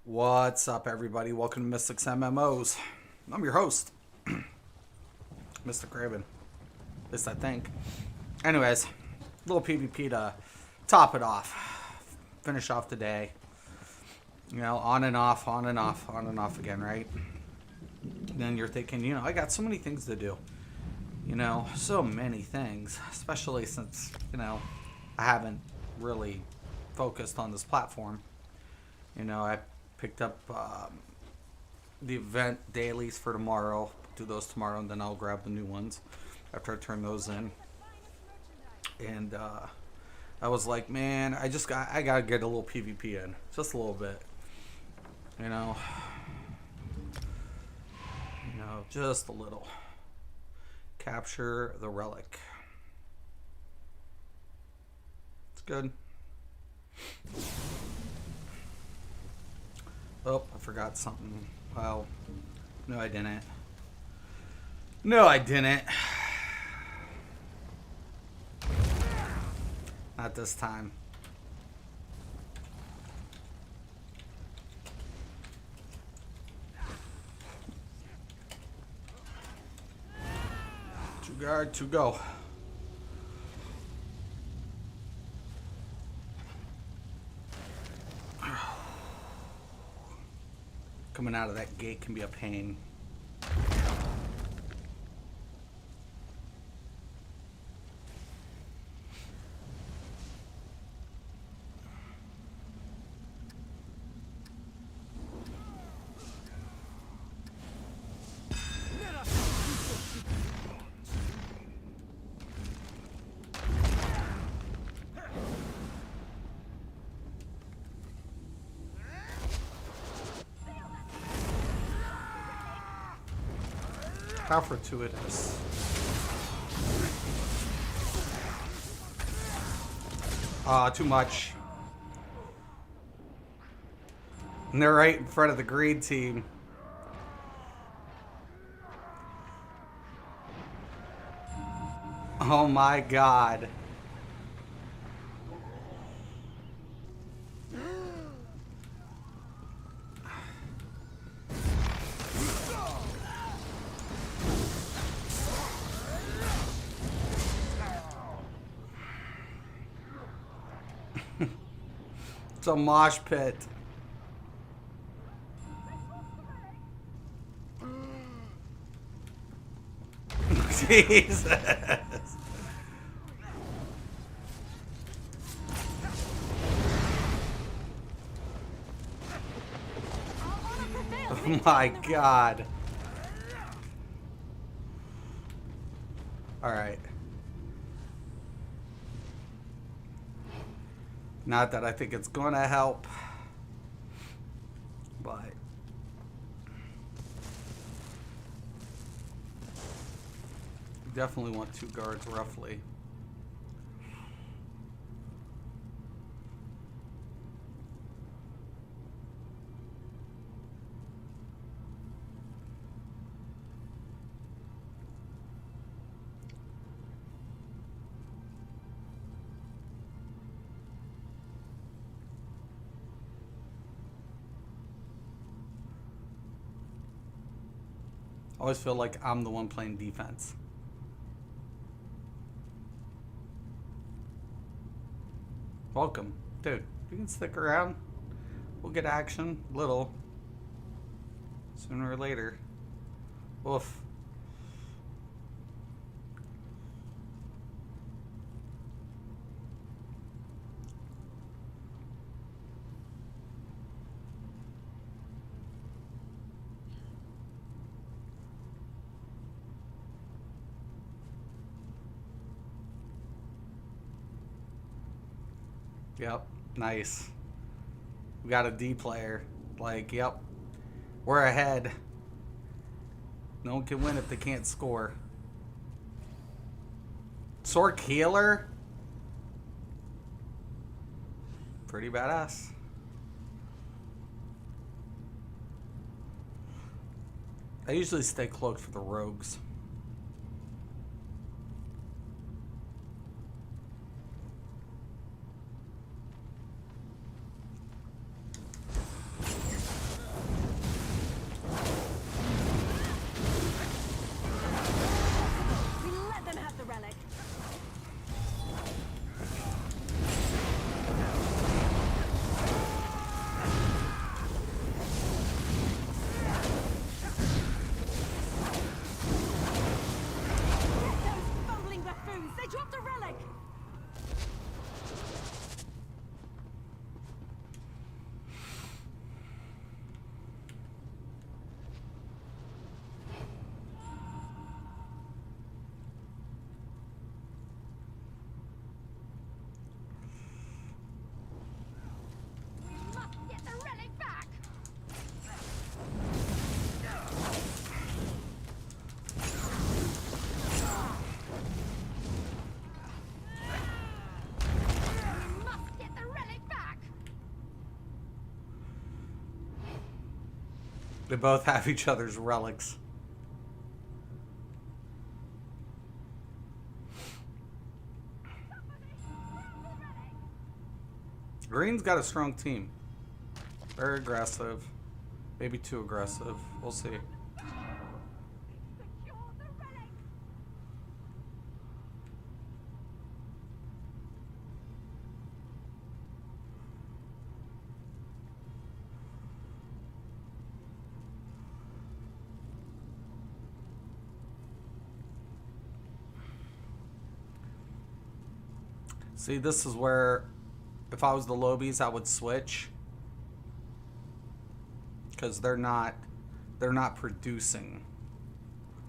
What's up, everybody? Welcome to Mystics MMOs. I'm your host, Mystic Raven. At least I think. Anyways, little PvP to top it off. Finish off the day. You know, on and off, on and off, on and off again, right? And then you're thinking, you know, I got so many things to do. You know, so many things. Especially since, you know, I haven't really focused on this platform. You know, I picked up the event dailies for tomorrow. Do those tomorrow, and then I'll grab the new ones after I turn those in. And I was like, man, I gotta get a little PvP in, just a little bit. You know, just a little. Capture the relic. It's good. Oh, I forgot something. Well, no, I didn't. No, I didn't. Not this time. Two guard, two go. Coming out of that gate can be a pain. How fortuitous. Too much. And they're right in front of the green team. Oh my god. It's a mosh pit. Jesus. Oh my god. All right. Not that I think it's going to help, but definitely want two guards roughly. I always feel like I'm the one playing defense. Welcome. Dude, you can stick around. We'll get action. Little. Sooner or later. Oof. Yep, nice. We got a D player. Like, yep. We're ahead. No one can win if they can't score. Sork healer? Pretty badass. I usually stay cloaked for the rogues. They both have each other's relics. Green's got a strong team. Very aggressive. Maybe too aggressive. We'll see. See, this is where, if I was the Lobies, I would switch, because they're not producing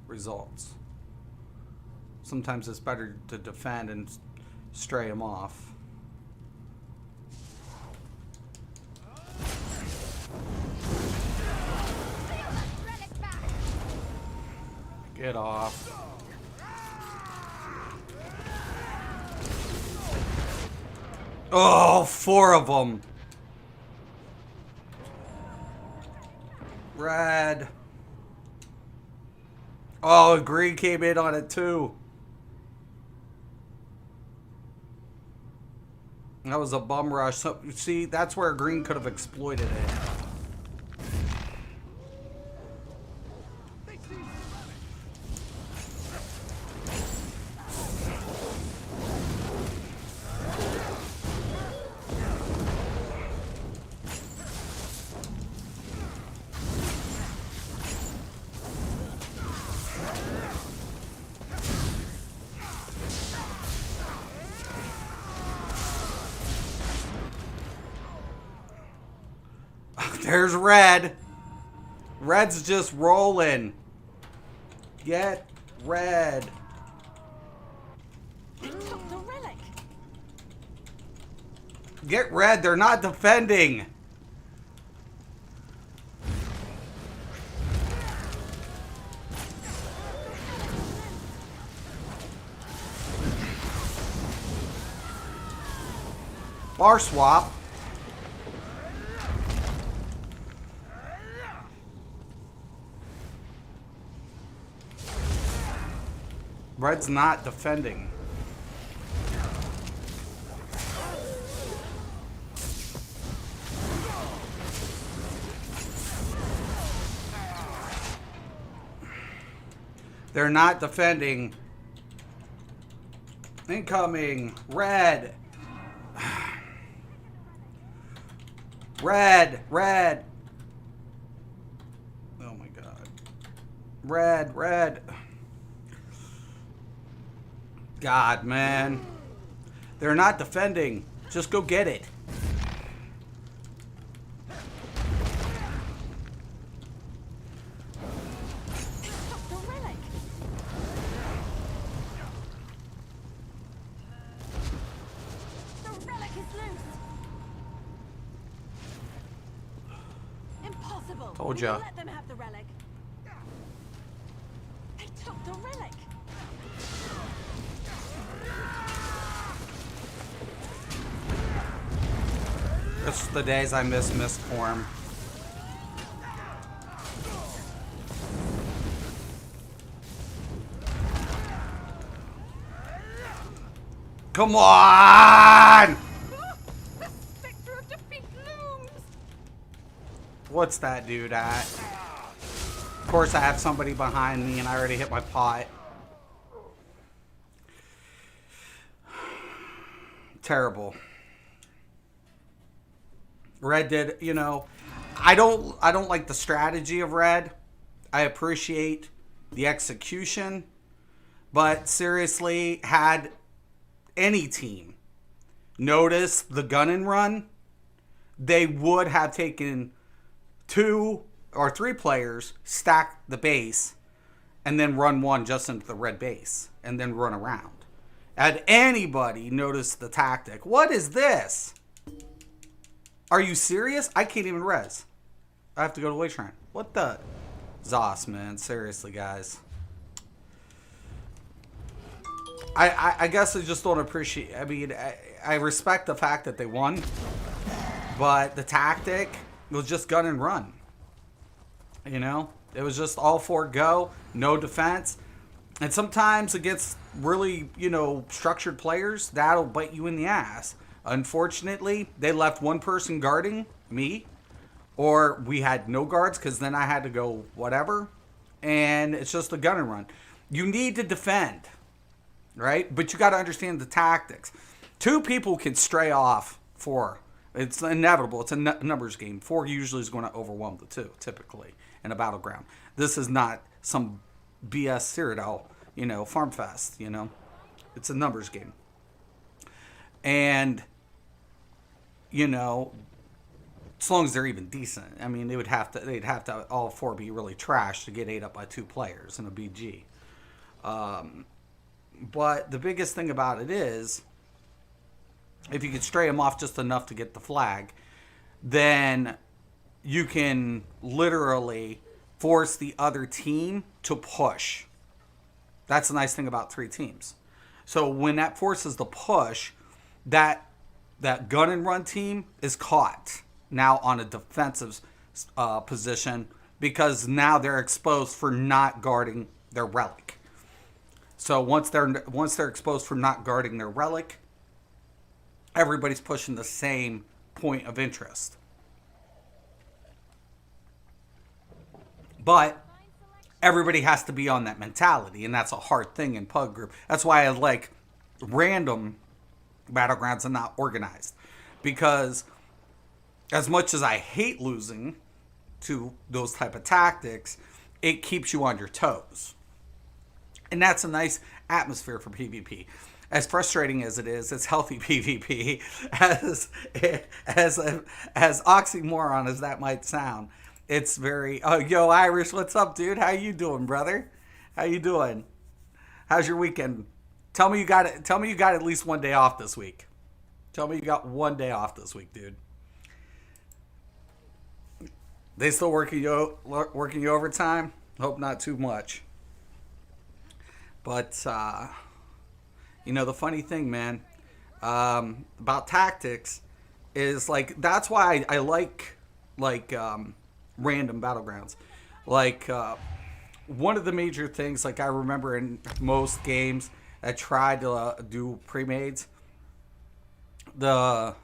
results. Sometimes it's better to defend and stray them off. Get off. Oh, 4 of them. Red. Oh, green came in on it too. That was a bum rush. So, see, that's where green could have exploited it. There's red. Red's just rolling. Get red. Get red. They're not defending. Bar swap. Red's not defending. They're not defending. Incoming. Red. Red. Red. Oh my God. Red. Red. God, man. They're not defending. Just go get it. Impossible. Told ya. Let them have the relic. They took the relic. It's the days I miss Mistform. Come on! The specter of defeat looms. What's that dude at? Of course I have somebody behind me and I already hit my pot. Terrible. Red did, you know, I don't like the strategy of Red. I appreciate the execution, but seriously, had any team noticed the gun and run, they would have taken 2 or 3 players, stack the base, and then run one just into the red base, and then run around. Had anybody noticed the tactic? What is this? Are you serious? I can't even res. I have to go to Wait Shrine. What the? Zos, man. Seriously, guys. I guess I just don't appreciate... I mean, I respect the fact that they won. But the tactic was just gun and run. You know, it was just all four go, no defense. And sometimes against really, structured players, that'll bite you in the ass. Unfortunately, they left one person guarding me, or we had no guards because then I had to go whatever. And it's just a gun and run. You need to defend, right? But you got to understand the tactics. Two people can stray off four. It's inevitable. It's a numbers game. Four usually is going to overwhelm the two, typically, in a battleground. This is not some BS Cyrodiil, farm fest, It's a numbers game. And, as long as they're even decent. I mean, they'd have to all four be really trash to get ate up by two players in a BG. But the biggest thing about it is, if you can stray them off just enough to get the flag, then you can literally force the other team to push. That's the nice thing about 3 teams. So when that forces the push, that gun and run team is caught now on a defensive position, because now they're exposed for not guarding their relic. So once they're exposed for not guarding their relic, everybody's pushing the same point of interest. But everybody has to be on that mentality, and that's a hard thing in Pug Group. That's why I like random battlegrounds and not organized. Because as much as I hate losing to those type of tactics, it keeps you on your toes. And that's a nice atmosphere for PvP. As frustrating as it is, it's healthy PvP. As oxymoron as that might sound, it's very. Oh, yo, Irish, what's up, dude? How you doing, brother? How you doing? How's your weekend? Tell me you got it. Tell me you got at least one day off this week. Tell me you got one day off this week, dude. They still working you overtime? Hope not too much. But the funny thing, man, about tactics is that's why I like random battlegrounds. One of the major things, I remember in most games I tried to do pre-mades, the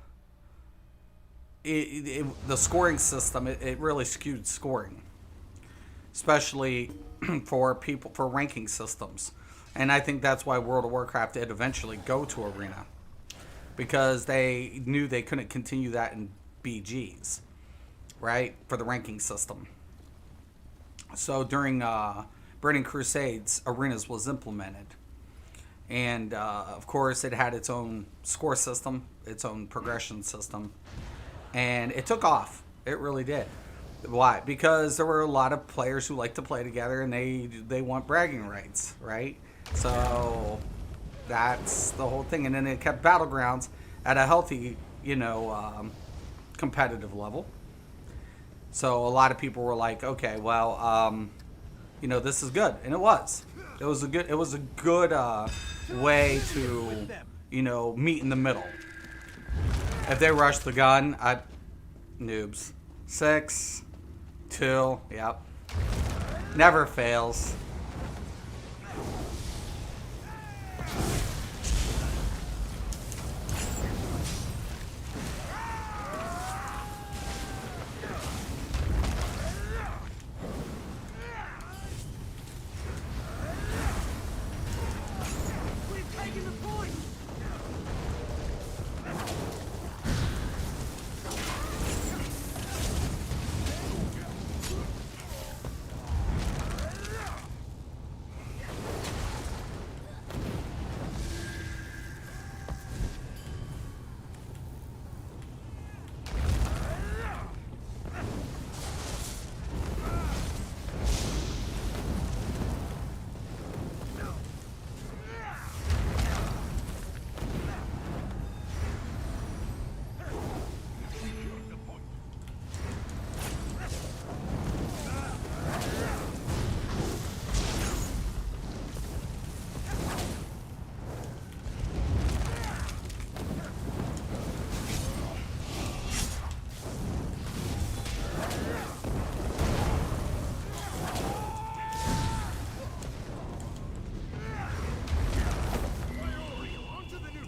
scoring system, it really skewed scoring, especially for ranking systems. And I think that's why World of Warcraft did eventually go to Arena, because they knew they couldn't continue that in BGs, right, for the ranking system. So during Burning Crusades, Arenas was implemented. And, of course, it had its own score system, its own progression system. And it took off. It really did. Why? Because there were a lot of players who like to play together, and they want bragging rights, right? So that's the whole thing. And then it kept Battlegrounds at a healthy, competitive level. So a lot of people were like, okay, well, this is good. And it was. It was a good way to, meet in the middle. If they rush the gun, noobs. 6, 2, yep. Never fails.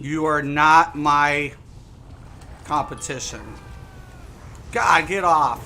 You are not my competition. God, get off.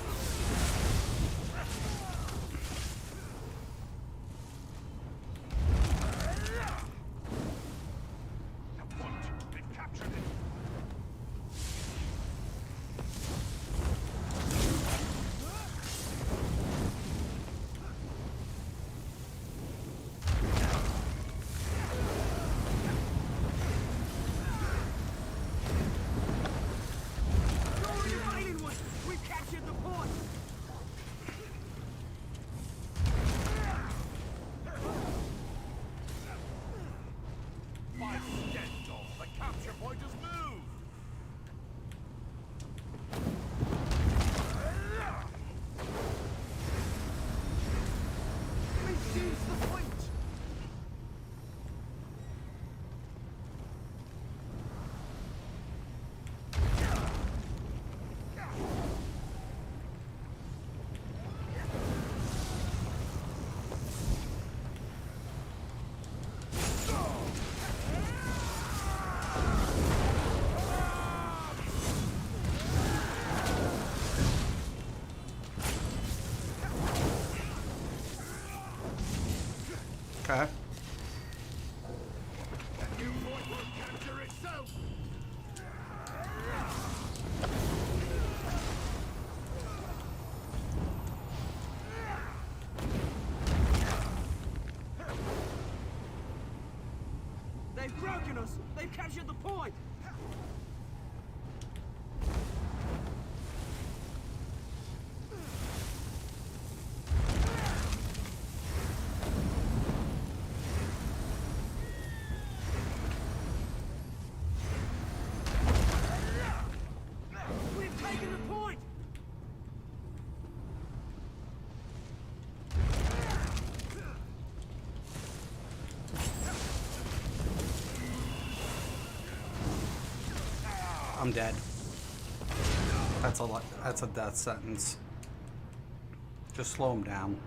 Okay. They've broken us! They've captured the point! We've taken the point! I'm dead. That's a lot. That's a death sentence. Just slow him down.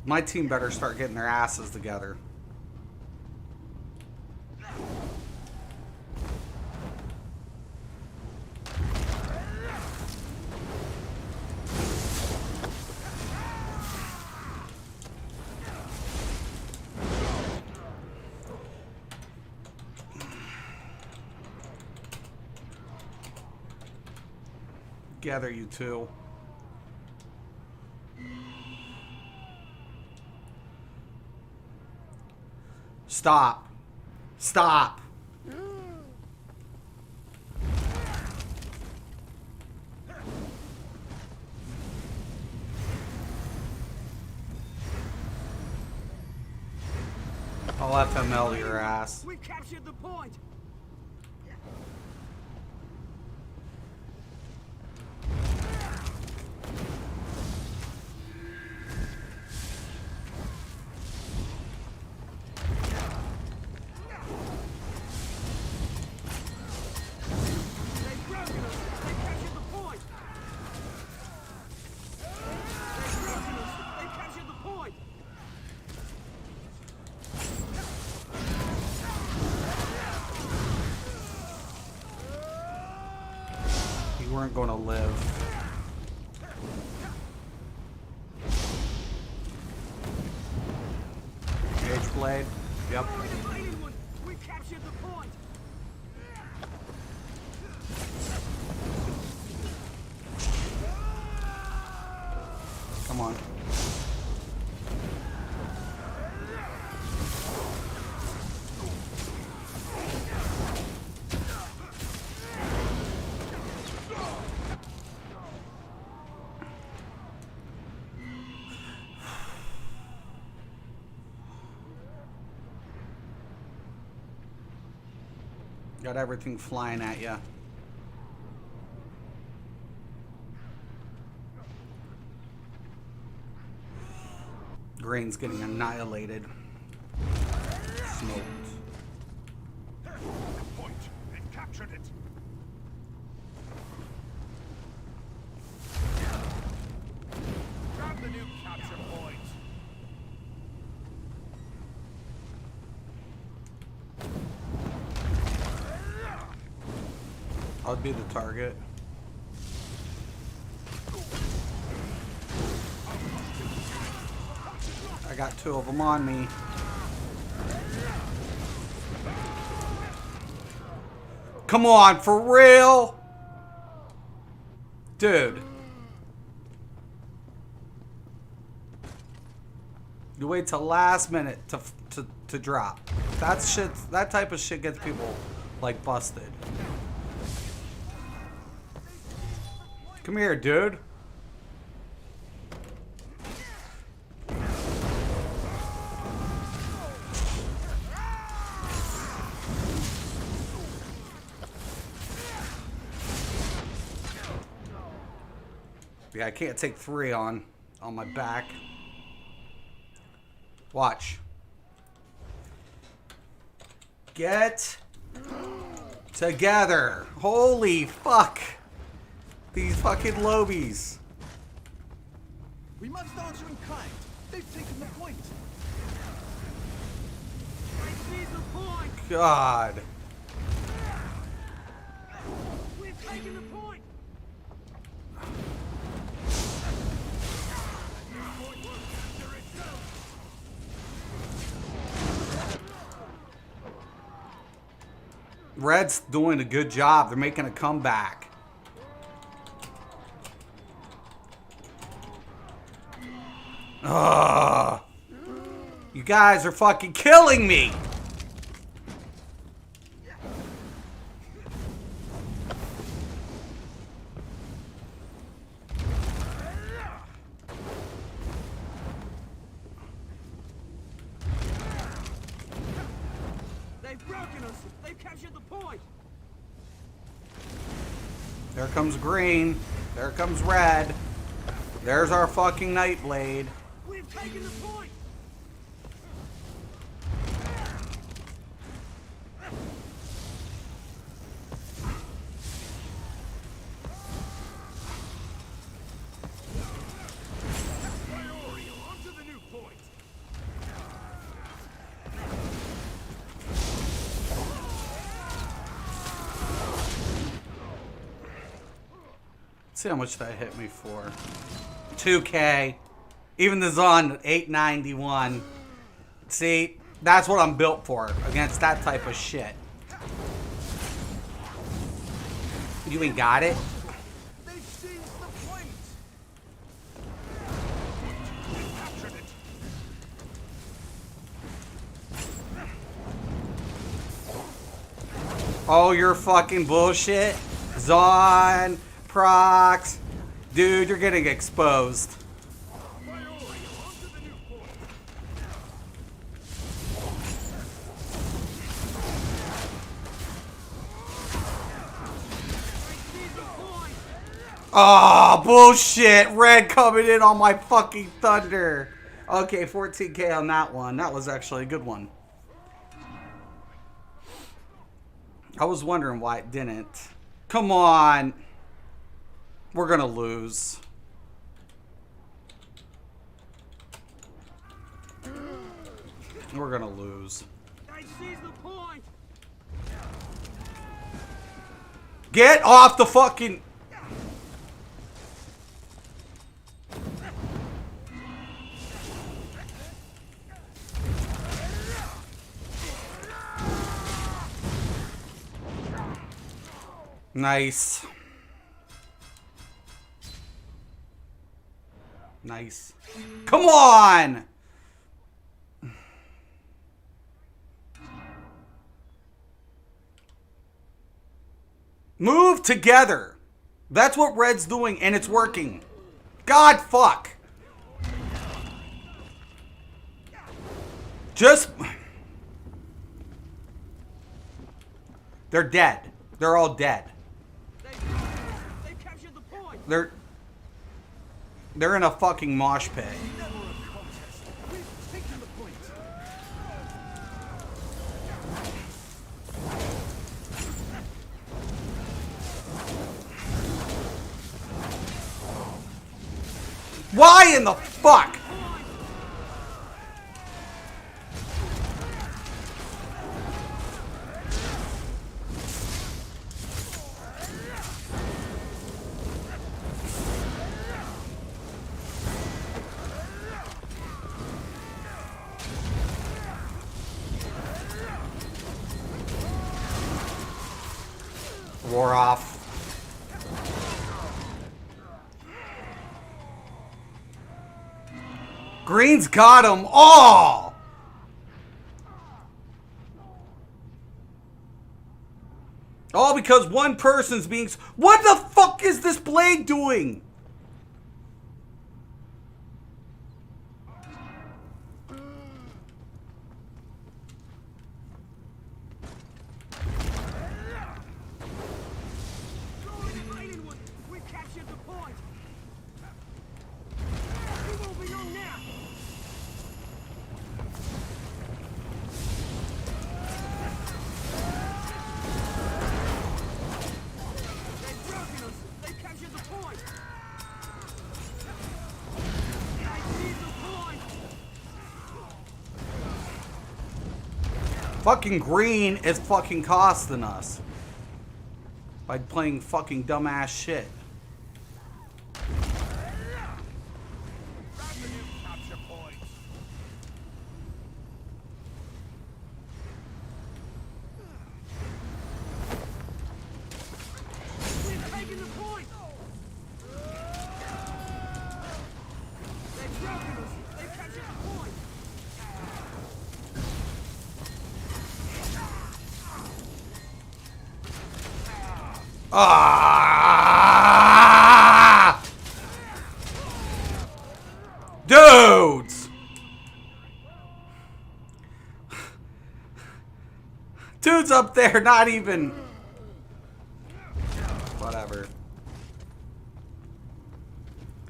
My team better start getting their asses together. Gather you two. Stop. Stop. I'll FML your ass. We captured the point! They've broken us! They've captured the point! They've broken us! They've captured the point! You weren't going to live. Gauge blade. Yep. We captured the point! Come on. Got everything flying at you. Grain's getting annihilated. Smoked. Point. They've captured it. Grab the new capture point. I'll be the target. I got 2 of them on me. Come on, for real? Dude. You wait till last minute to drop. That type of shit gets people like busted. Come here, dude. Yeah, I can't take 3 on my back. Watch. Get together. Holy fuck. These fucking lobies. We must answer in kind. They've taken the point. I see the point. God. We've taken the point. Red's doing a good job. They're making a comeback. Ugh. You guys are fucking killing me. They've broken us. They've captured the point. There comes green. There comes red. There's our fucking Nightblade. We've taken the point. Onto the new point. See how much that hit me for. 2K. Even the Zon 891. See, that's what I'm built for. Against that type of shit. You ain't got it? They've seized the point. They've captured it. Oh, you're fucking bullshit. Zon, Prox. Dude, you're getting exposed. Priority onto the new point. Oh, bullshit. Red coming in on my fucking thunder. Okay, 14K on that one. That was actually a good one. I was wondering why it didn't. Come on. We're gonna lose. We're gonna lose. They seized the point. Get off the fucking... Nice. Nice. Come on! Move together. That's what Red's doing, and it's working. God fuck. Just... They're dead. They're all dead. They've captured the point. They're in a fucking mosh pit. Never a contest. We've taken the point. Why in the fuck? wore off. Green's got them all! All because one person's being... What the fuck is this blade doing? We captured the point. We won't be long now. They've broken us. They've captured the point. They need the point. Fucking green is fucking costing us. By playing fucking dumbass shit. Grab the new capture point. We're taking the point. They've broken us. They've captured the point. Ah! Dudes! Dude's up there, not even... Whatever.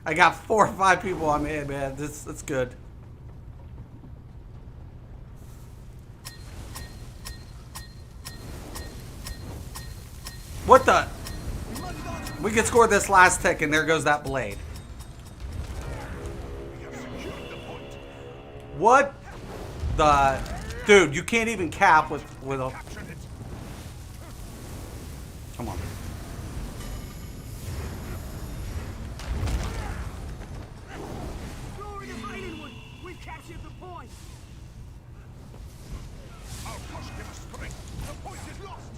I got 4 or 5 people on me, man. That's good. What the? We can score this last tick, and there goes that blade. We have secured the point. What the? Dude, you can't even cap with a... Captured it. Come on. Glory to Maidenwood. We've captured the point. Our push give us strength. The point is lost.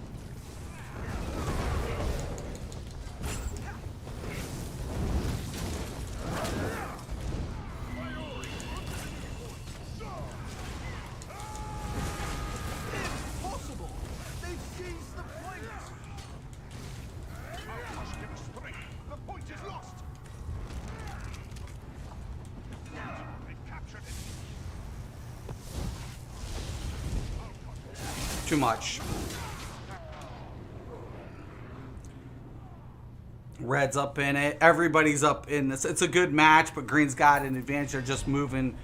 Impossible. They've seized the point. Our push give us strength. The point is lost. They've captured it. Too much. Red's up in it. Everybody's up in this. It's a good match, but Green's got an advantage. They're just moving.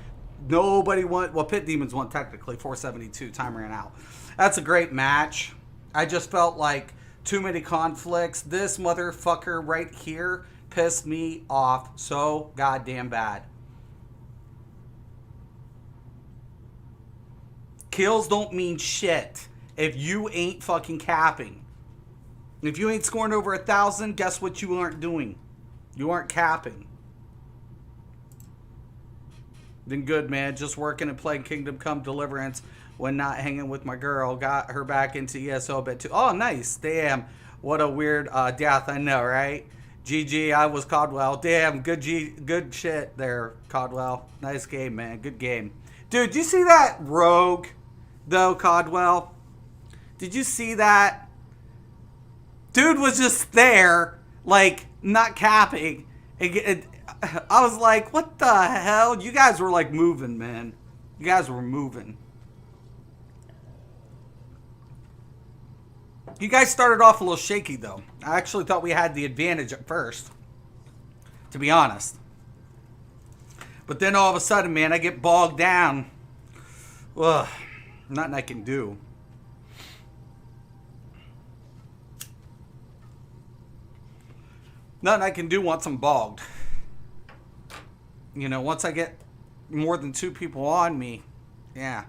Nobody won. Well, Pit Demons won technically. 472. Time ran out. That's a great match. I just felt like too many conflicts. This motherfucker right here pissed me off so goddamn bad. Kills don't mean shit if you ain't fucking capping. If you ain't scoring over 1,000, guess what you aren't doing? You aren't capping. Then good, man. Just working and playing Kingdom Come Deliverance when not hanging with my girl. Got her back into ESO a bit too. Oh, nice. Damn. What a weird death. I know, right? GG, I was Caldwell. Damn, good shit there, Caldwell. Nice game, man. Good game. Dude, did you see that rogue, though, Caldwell? Did you see that? Dude was just there, like, not capping. I was like, what the hell? You guys were, like, moving, man. You guys were moving. You guys started off a little shaky, though. I actually thought we had the advantage at first, to be honest. But then all of a sudden, man, I get bogged down. Ugh, nothing I can do. Nothing I can do once I'm bogged. You know, once I get more than 2 people on me, yeah.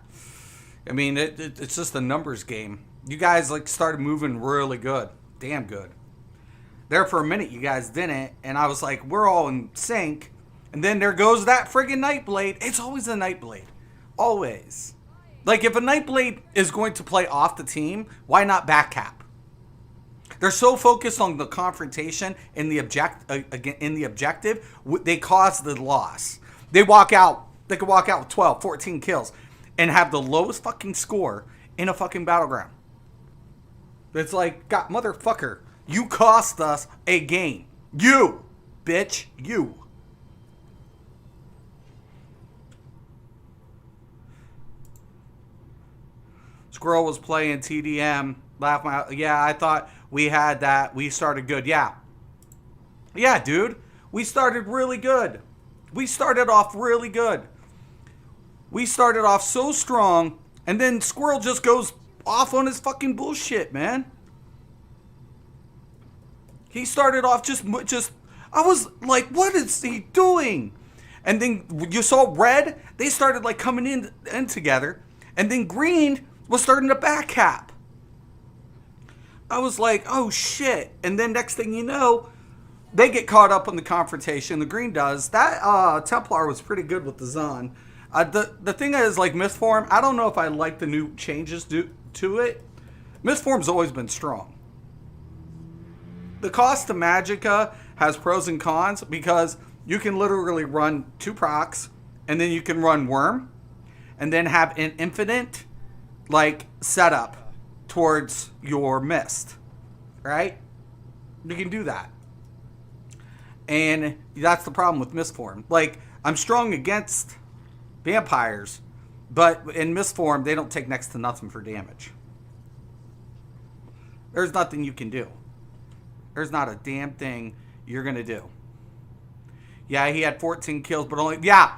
I mean, it's just a numbers game. You guys, like, started moving really good. Damn good. There for a minute, you guys didn't. And I was like, we're all in sync. And then there goes that friggin' Nightblade. It's always a Nightblade. Always. Like, if a Nightblade is going to play off the team, why not back cap? They're so focused on the confrontation and the objective, they cause the loss. They could walk out with 12, 14 kills and have the lowest fucking score in a fucking battleground. It's like, God, motherfucker, you cost us a game. You, bitch, you. Squirrel was playing TDM. Laugh my, yeah, I thought we had that. We started good. Yeah. Yeah, dude. We started really good. We started off really good. We started off so strong, and then Squirrel just goes off on his fucking bullshit, man. He started off just I was like, what is he doing? And then you saw Red, they started like coming in together, and then Green was starting to back cap. I was like, oh shit. And then next thing you know, they get caught up in the confrontation. The Green does. That Templar was pretty good with the Zon. The thing is, like, Mistform, I don't know if I like the new changes to it. Mistform's always been strong. The cost to Magicka has pros and cons because you can literally run 2 procs, and then you can run Worm, and then have an infinite, like, setup towards your Mist, right? You can do that. And that's the problem with Mistform. Like, I'm strong against vampires, but in Mistform, they don't take next to nothing for damage. There's nothing you can do. There's not a damn thing you're going to do. Yeah, he had 14 kills, but only... Yeah.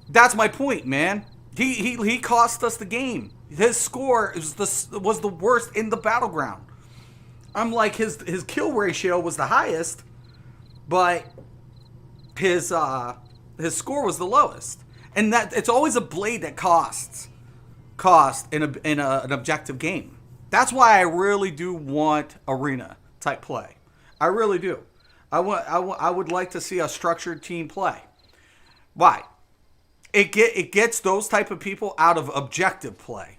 That's my point, man. He cost us the game. His score was the worst in the battleground. I'm like, his kill ratio was the highest, but his score was the lowest. And that it's always a blade that costs in an objective game. That's why I really do want arena type play. I really do. I would like to see a structured team play. Why? It gets those type of people out of objective play.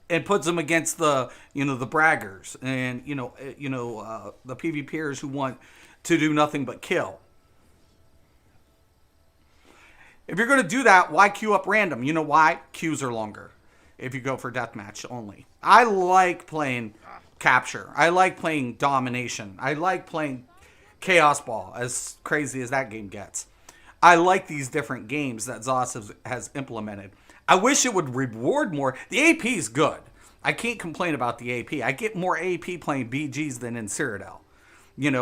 It puts them against the braggers and the PvPers who want to do nothing but kill. If you're going to do that, why queue up random? You know why? Queues are longer if you go for deathmatch only. I like playing capture. I like playing domination. I like playing Chaos Ball, as crazy as that game gets. I like these different games that ZOS has implemented. I wish it would reward more. The AP is good. I can't complain about the AP. I get more AP playing BGs than in Cyrodiil.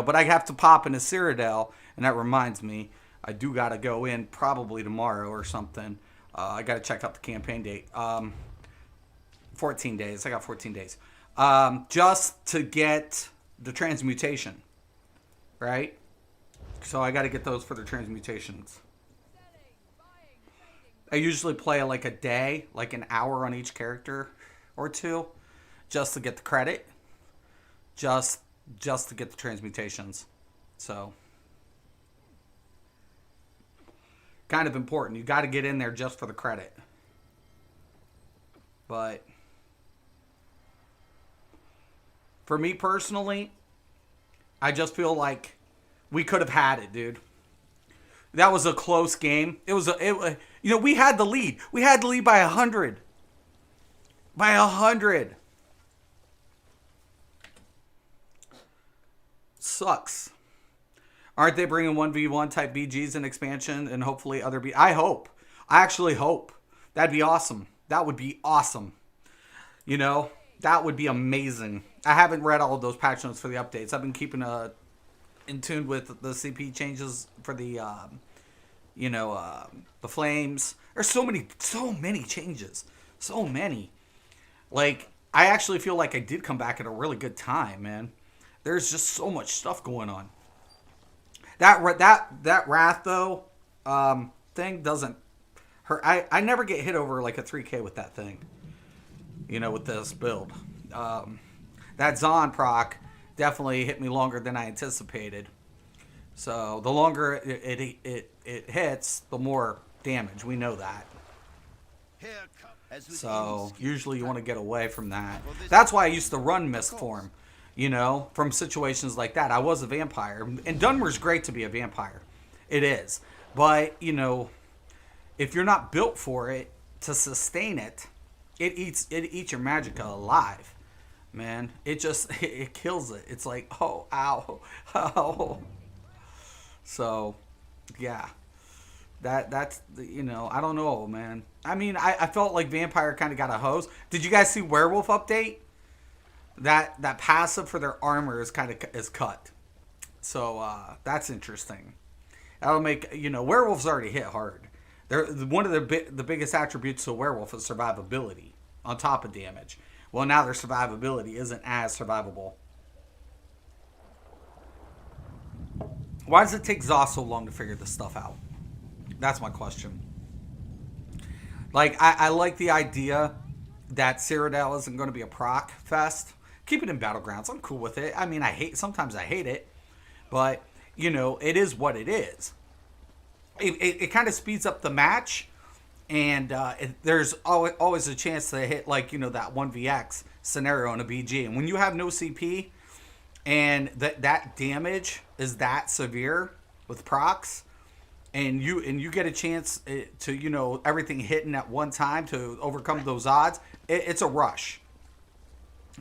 But I have to pop into Cyrodiil, and that reminds me, I do got to go in probably tomorrow or something. I got to check out the campaign date. 14 days. I got 14 days. Just to get the transmutation. Right? So I got to get those for the transmutations. I usually play like a day, like an hour on each character or two, just to get the credit. Just to get the transmutations. So, kind of important. You got to get in there just for the credit. But for me personally, I just feel like we could have had it, dude. That was a close game. We had the lead. We had the lead by 100. By 100. Sucks. Aren't they bringing 1v1 type BGs in expansion and hopefully other I hope. I actually hope. That'd be awesome. That would be awesome. That would be amazing. I haven't read all of those patch notes for the updates. I've been keeping in tune with the CP changes for the the flames. There's so many changes. So many. Like, I actually feel like I did come back at a really good time, man. There's just so much stuff going on. That Wrath though thing doesn't hurt. I never get hit over like a 3K with that thing. With this build. That Zon proc definitely hit me longer than I anticipated. So the longer it hits, the more damage. We know that. Here comes So usually you want to get away from that. That's why I used to run Mist form, you know, from situations like that. I was a vampire, and Dunmer's great to be a vampire. It is, but you know, if you're not built for it to sustain it, it eats your magicka alive, man. It just it kills it. It's like, oh, ow, oh. So, yeah. That's you know, I don't know, man. I mean, I felt like Vampire kind of got a hose. Did you guys see Werewolf update? That passive for their armor is cut. So that's interesting. That'll make, you know, werewolves already hit hard. They're one of the biggest attributes to a werewolf is survivability on top of damage. Well, now their survivability isn't as survivable. Why does it take Zoss so long to figure this stuff out? That's my question. Like, I like the idea that Cyrodiil isn't going to be a proc fest. Keep it in Battlegrounds. I'm cool with it. I mean, sometimes I hate it. But, you know, it is what it is. It kind of speeds up the match. And there's always a chance to hit, like, you know, that 1vx scenario in a BG. And when you have no CP and that damage is that severe with procs, and you get a chance to, you know, everything hitting at one time to overcome those odds, it's a rush.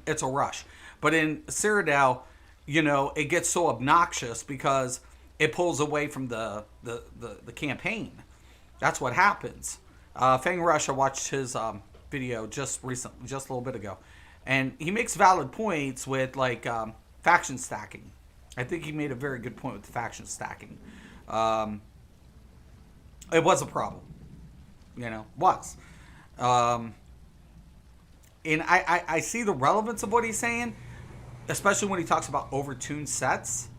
It's a rush. But in Cyrodiil, you know, it gets so obnoxious because it pulls away from the campaign. That's what happens. Fang Rush, I watched his video just a little bit ago, and he makes valid points with like faction stacking. I think he made a very good point with the faction stacking. It was a problem, you know, was. And I see the relevance of what he's saying, especially when he talks about overtuned sets.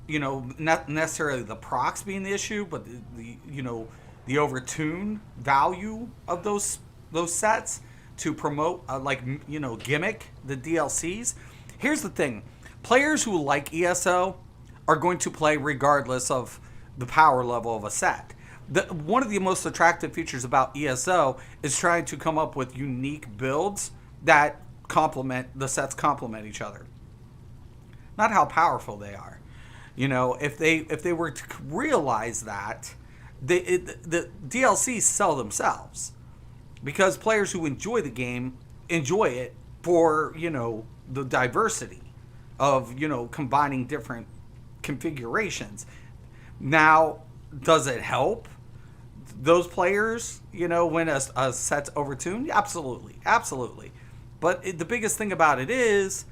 You know, not necessarily the procs being the issue, but the you know, the overtune value of those sets to promote like, you know, gimmick the DLCs. Here's the thing: players who like ESO are going to play regardless of the power level of a set. One of the most attractive features about ESO is trying to come up with unique builds that the sets complement each other. Not how powerful they are. You know, if they were to realize that, the DLCs sell themselves, because players who enjoy the game enjoy it for, you know, the diversity of, you know, combining different configurations. Now, does it help those players, you know, when a set's overtuned? Absolutely. But the biggest thing about it is,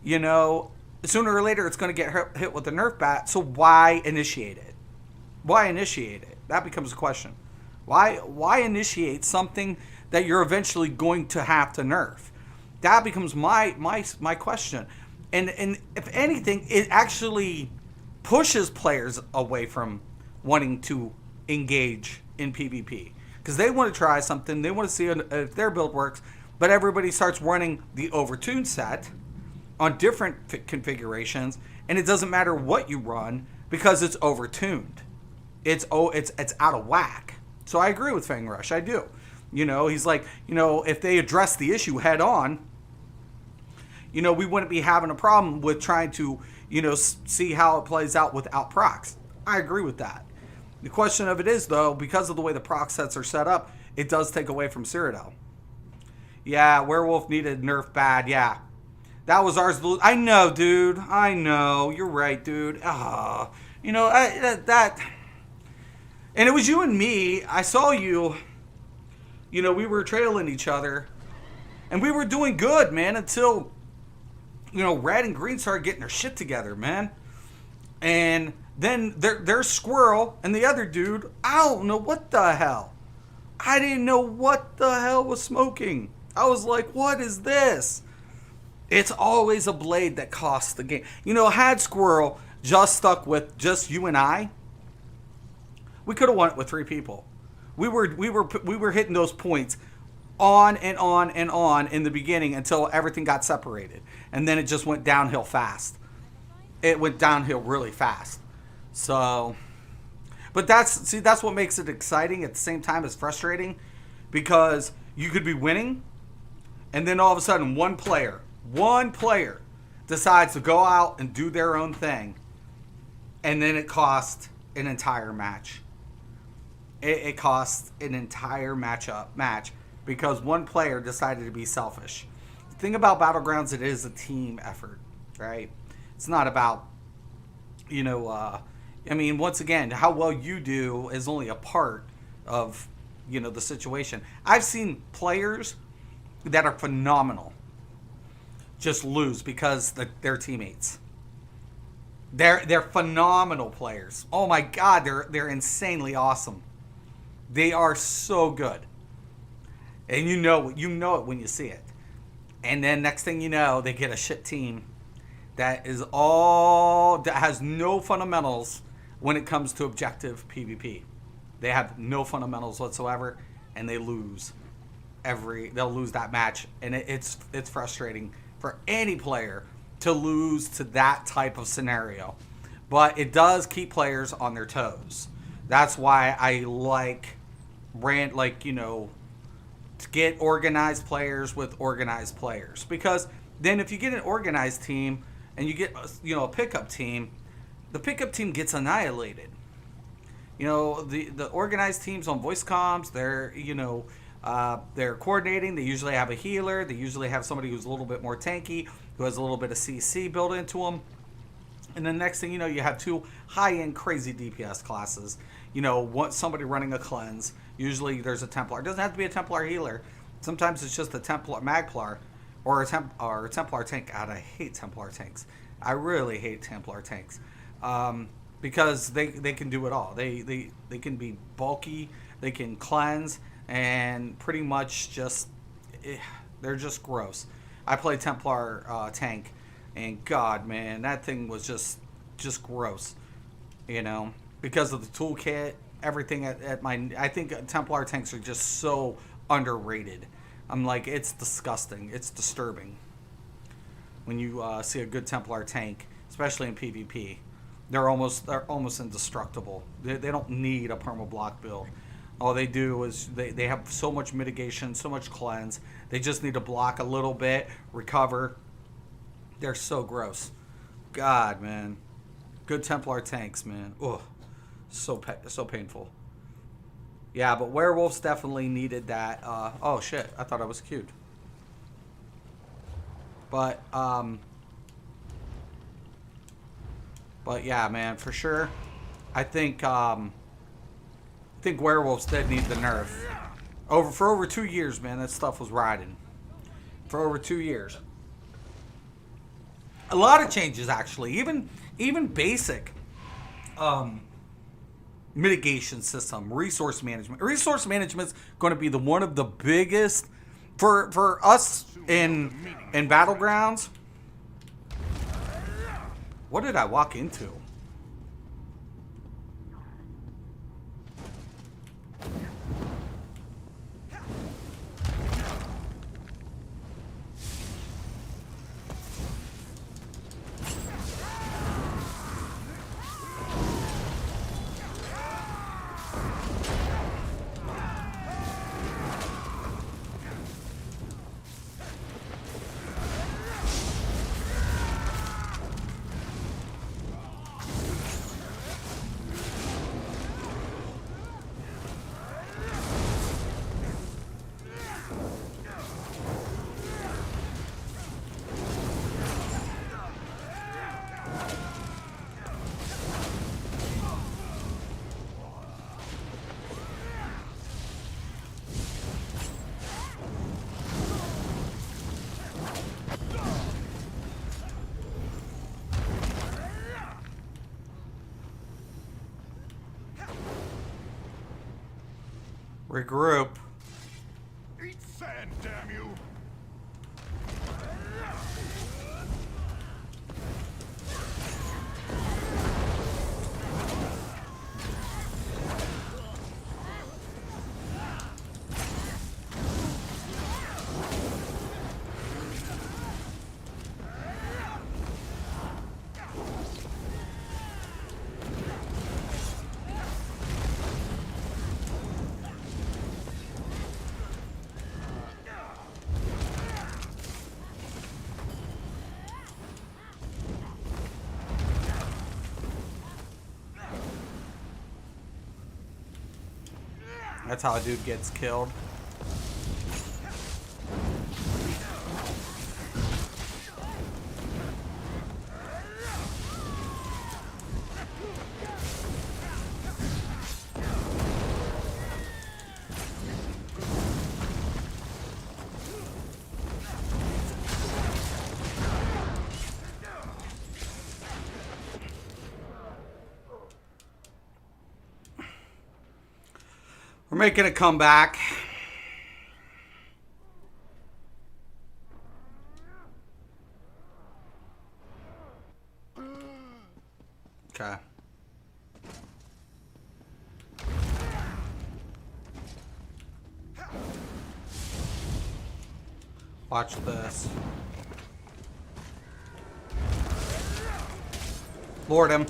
you know, sooner or later it's going to get hit with a nerf bat. So why initiate it? That becomes a question. Why initiate something that you're eventually going to have to nerf? That becomes my question. And if anything, it actually pushes players away from wanting to engage in PvP, because they want to try something, they want to see if their build works, but everybody starts running the overtuned set on different configurations, and it doesn't matter what you run because it's overtuned. It's out of whack. So I agree with Fang Rush. I do. You know, he's like, you know, if they address the issue head on, you know, we wouldn't be having a problem with trying to, you know, see how it plays out without procs. I agree with that. The question of it is, though, because of the way the proc sets are set up, it does take away from Cyrodiil. Yeah, Werewolf needed nerf bad. Yeah. That was ours. I know, dude. I know. You're right, dude. You know, that... And it was you and me. I saw you. You know, we were trailing each other. And we were doing good, man, until, you know, Red and Green started getting their shit together, man. And then there's Squirrel and the other dude. I don't know what the hell. I didn't know what the hell was smoking. I was like, what is this? It's always a blade that costs the game. You know, had Squirrel just stuck with just you and I, we could have won it with 3 people. We were hitting those points on and on and on in the beginning until everything got separated. And then it just went downhill fast. It went downhill really fast. So, but that's what makes it exciting at the same time as frustrating, because You could be winning, and then all of a sudden one player decides to go out and do their own thing, and then it costs an entire match. It costs an entire match because one player decided to be selfish. The thing about Battlegrounds, it is a team effort, right? It's not about, I mean, once again, how well you do is only a part of, the situation. I've seen players that are phenomenal just lose because they're teammates. They're phenomenal players. Oh my God, they're insanely awesome. They are so good. And you know it when you see it. And then next thing you know, they get a shit team that has no fundamentals when it comes to objective PvP. They have no fundamentals whatsoever, and they lose they'll lose that match, and it's frustrating for any player to lose to that type of scenario. But it does keep players on their toes. That's why I to get organized players with organized players, because then if you get an organized team and you get a pickup team, the pickup team gets annihilated. The organized teams on voice comms, they're coordinating. They usually have a healer. They usually have somebody who's a little bit more tanky, who has a little bit of CC built into them. And then next thing you know, you have two high-end crazy DPS classes. Somebody running a cleanse. Usually there's a Templar. It doesn't have to be a Templar healer. Sometimes it's just a Templar Magplar or a Templar tank. God, I hate Templar tanks. I really hate Templar tanks. Because they can do it all. They can be bulky, they can cleanse, and pretty much they're just gross. I played Templar tank, and God, man, that thing was just gross. Because of the toolkit, everything I think Templar tanks are just so underrated. I'm like, it's disgusting. It's disturbing when you see a good Templar tank, especially in PvP. They're almost indestructible. They don't need a perma block build. All they do is they have so much mitigation, so much cleanse. They just need to block a little bit, recover. They're so gross. God, man. Good Templar tanks, man. Ugh. So painful. Yeah, but werewolves definitely needed that. Oh shit! I thought I was queued. But yeah, man, for sure. I think werewolves did need the nerf. For over 2 years, man, that stuff was riding. For over 2 years. A lot of changes, actually. Even basic mitigation system, resource management. Resource management's going to be one of the biggest for us in Battlegrounds. What did I walk into? Regroup. Eat sand, damn you! That's how a dude gets killed. We're making a comeback. Okay. Watch this. Lord him.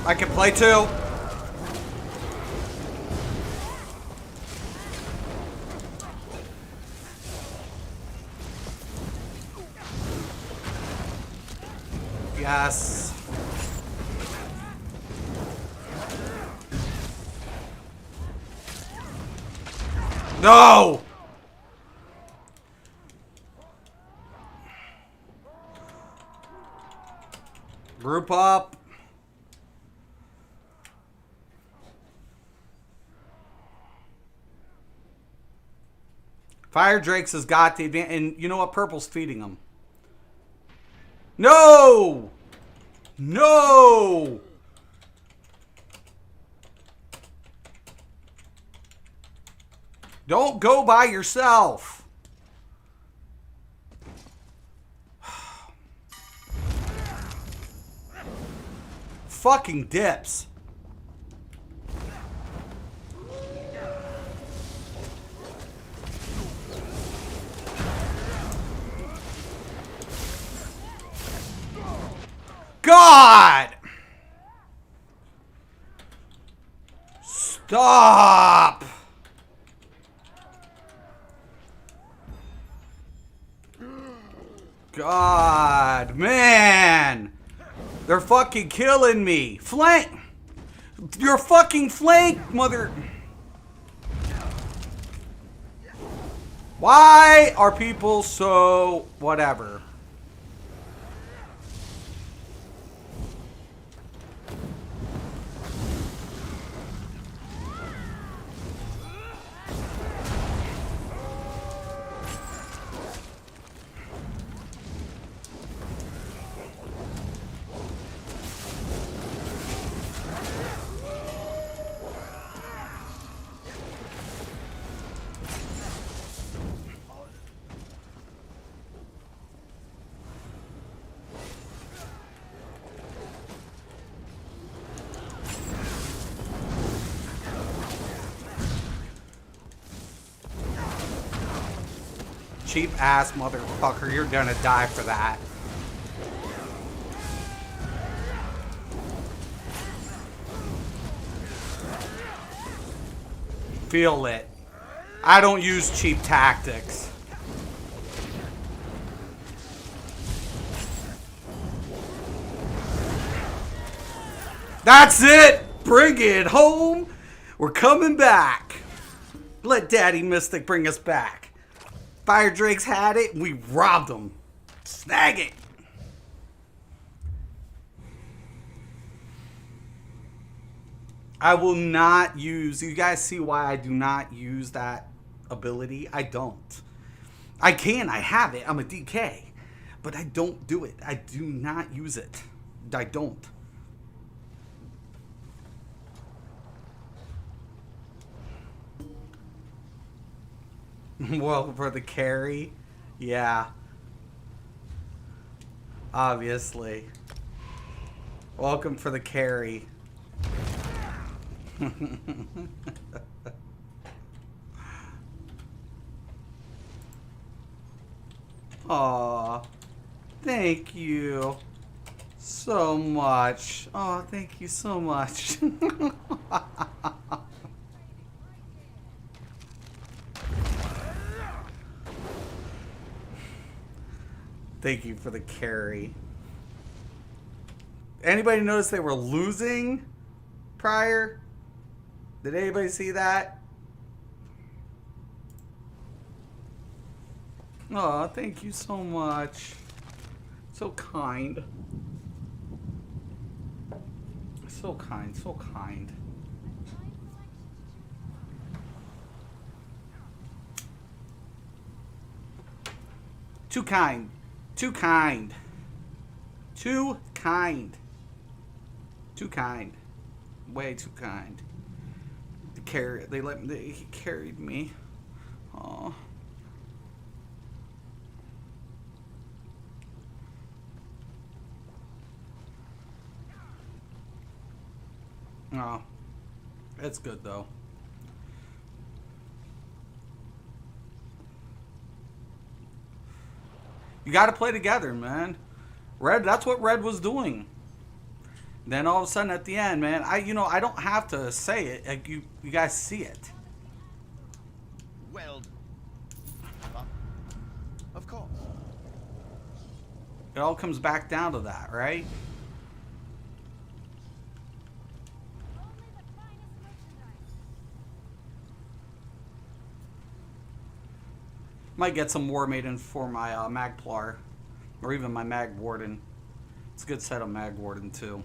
I can play too. Yes. No! Group up. Fire Drakes has got the advantage. And you know what? Purple's feeding them. No! No! Don't go by yourself. Fucking dips. God! Stop! God, man! They're fucking killing me. Flank! You're fucking flank, mother... Why are people so... whatever? Cheap ass motherfucker, you're gonna die for that. Feel it. I don't use cheap tactics. That's it! Bring it home! We're coming back. Let Daddy Mystic bring us back. Fire Drakes had it, and we robbed them. Snag it! I will not use... You guys see why I do not use that ability? I don't. I can, I have it. I'm a DK. But I don't do it. I do not use it. I don't. Well, for the carry, yeah. Obviously. Welcome for the carry. Aw. Thank you. so much. Oh, thank you so much. Thank you for the carry. Anybody notice they were losing prior? Did anybody see that? Oh, thank you so much. So kind. So kind, so kind. Too kind. Too kind. Too kind. Too kind. Way too kind. He carried me. Aw. Oh, it's good though. You got to play together, man. That's what Red was doing. Then all of a sudden at the end, man, I don't have to say it. Like you guys see it. Well, of course. It all comes back down to that, right? Might get some War Maiden for my Magplar, or even my Mag Warden. It's a good set of Mag Warden too.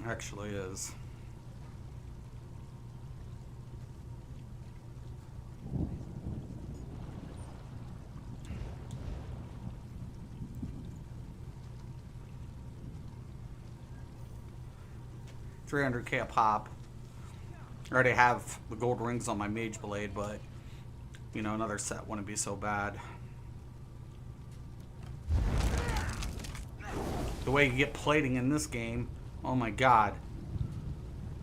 Actually is. $300K a pop. I already have the gold rings on my Mage Blade, but you know, another set wouldn't be so bad. The way you get plating in this game, oh my god.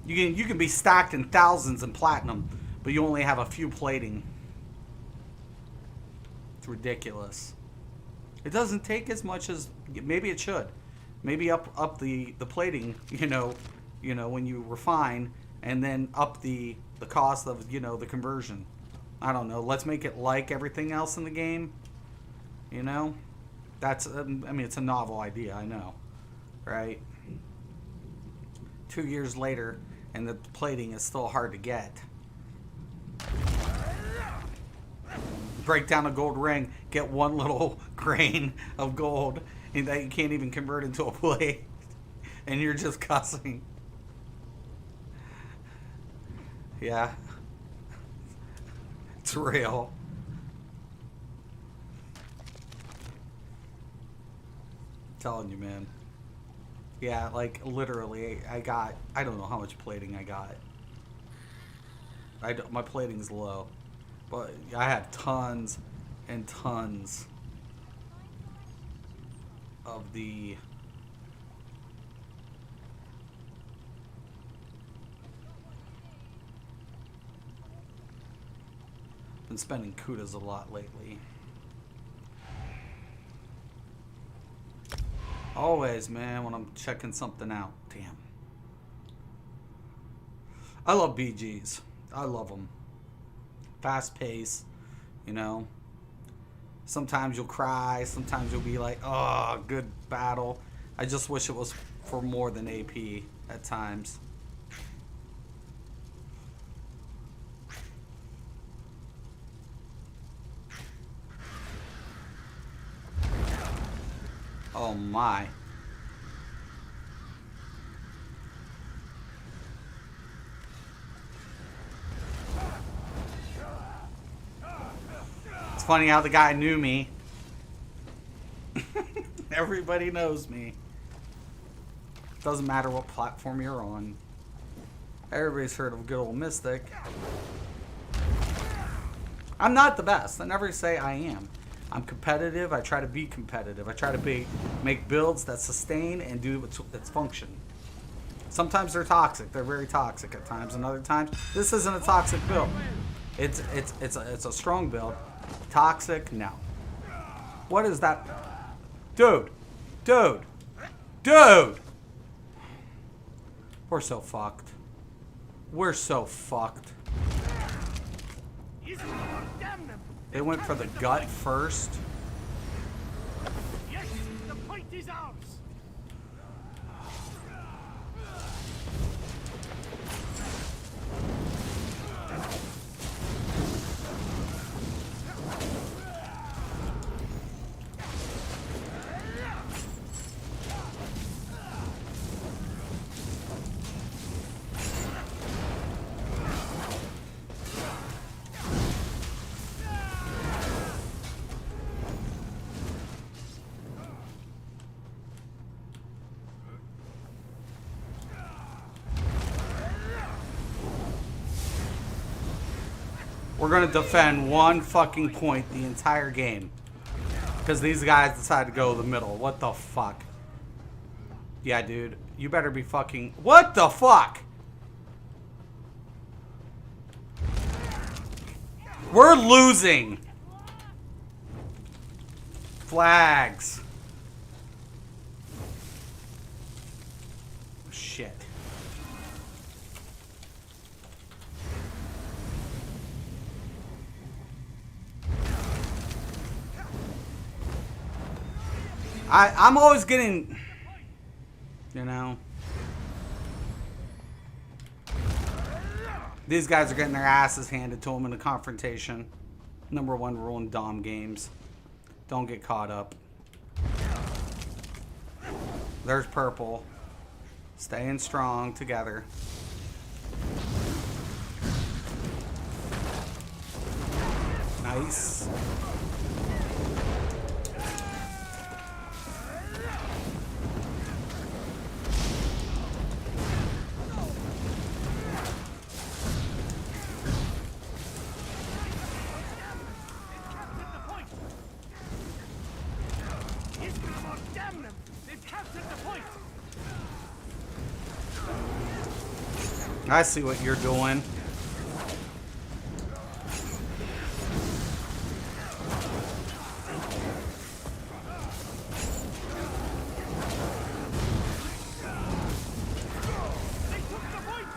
You can be stacked in thousands in platinum, but you only have a few plating. It's ridiculous. It doesn't take as much as maybe it should. Maybe up the plating, you know, when you refine, and then up the cost of, you know, the conversion. I don't know. Let's make it like everything else in the game. You know? That's, I mean, it's a novel idea, I know. Right? 2 years later, and the plating is still hard to get. Break down a gold ring, get one little grain of gold, and that you can't even convert into a blade. And you're just cussing. Yeah. It's real. I'm telling you, man. Yeah, like literally, I don't know how much plating I got. My plating's low, but I have tons and tons of the been spending kudas a lot lately. Always, man, when I'm checking something out. Damn. I love BGs. I love them. Fast pace, you know. Sometimes you'll cry. Sometimes you'll be like, oh, good battle. I just wish it was for more than AP at times. Oh my. It's funny how the guy knew me. Everybody knows me. Doesn't matter what platform you're on. Everybody's heard of a good old Mystic. I'm not the best. I never say I am. I'm competitive. I try to be competitive. I try to make builds that sustain and do its function. Sometimes they're toxic. They're very toxic at times, and other times this isn't a toxic build. It's a strong build. Toxic? No. What is that, dude? Dude. Dude. We're so fucked. We're so fucked. Damn them! They went for the gut first. Yes, the point is ours. We're gonna defend one fucking point the entire game. Because these guys decided to go the middle. What the fuck? Yeah, dude. You better be fucking... What the fuck? We're losing. Flags. Shit. I'm always getting, you know, these guys are getting their asses handed to them in a confrontation. Number one rule in Dom games. Don't get caught up. There's purple. Staying strong together. Nice. Damn them! They've captured the point! I see what you're doing. They took the point!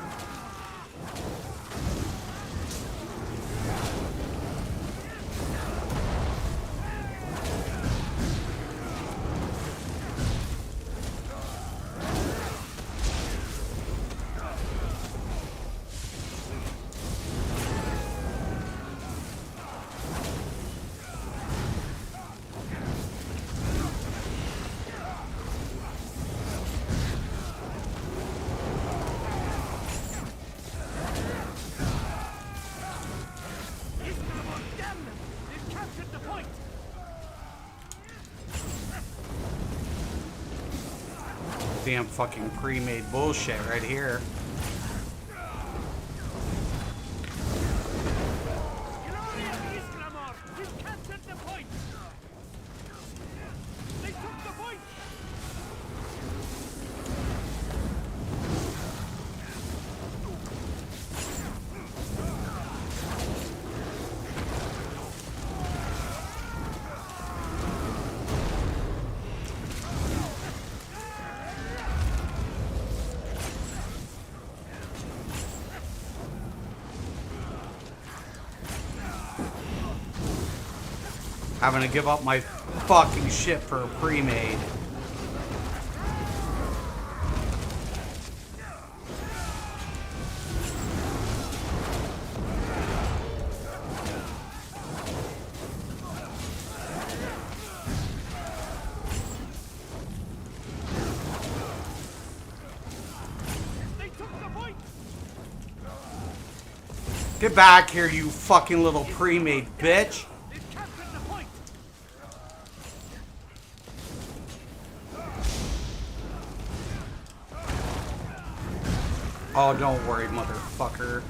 Damn them! They've captured the point! Damn fucking pre-made bullshit right here. Gloria Islamor! We've captured the point! They took the point! Having to give up my fucking shit for a pre-made. They took the point! Get back here, you fucking little pre-made bitch. They've captured the point! Oh, don't worry, motherfucker.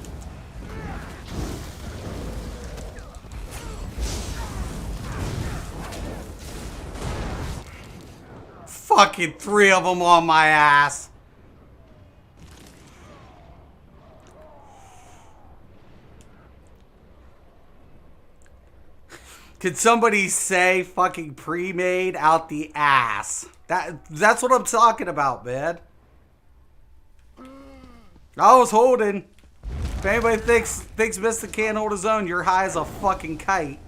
Fucking 3 of them on my ass. Could somebody say fucking pre-made out the ass? That's what I'm talking about, man. I was holding. If anybody thinks Mystic can't hold his own, you're high as a fucking kite.